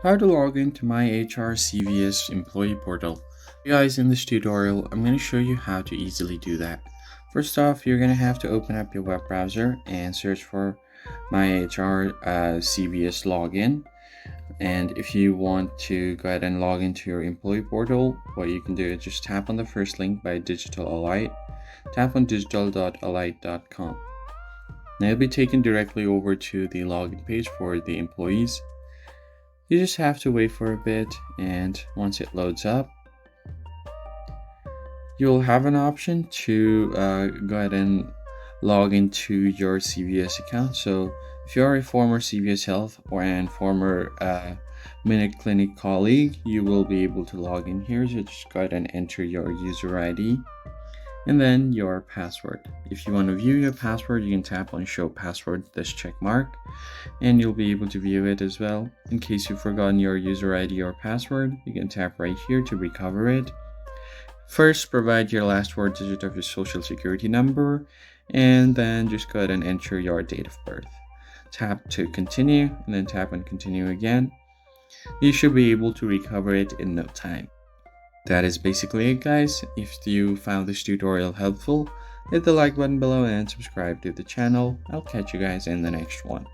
How to log into MyHR CVS Employee Portal. Guys, in this tutorial, I'm going to show you how to easily do that. First off, you're going to have to open up your web browser and search for MyHR CVS login. And if you want to go ahead and log into your employee portal, what you can do is just tap on the first link by Digital Allied. Tap on digital.allied.com. Now you'll be taken directly over to the login page for the employees. You just have to wait for a bit, and once it loads up, you'll have an option to go ahead and log into your CVS account. So if you're a former CVS Health or a former Minute Clinic colleague, you will be able to log in here. So just go ahead and enter your user ID and then your password. If you want to view your password, you can tap on show password, this check mark, and you'll be able to view it as well. In case you've forgotten your user ID or password, you can tap right here to recover it. First, provide your last 4 digits of your social security number, and then just go ahead and enter your date of birth. Tap to continue, and then tap on continue again. You should be able to recover it in no time. That is basically it, guys. If you found this tutorial helpful, hit the like button below and subscribe to the channel. I'll catch you guys in the next one.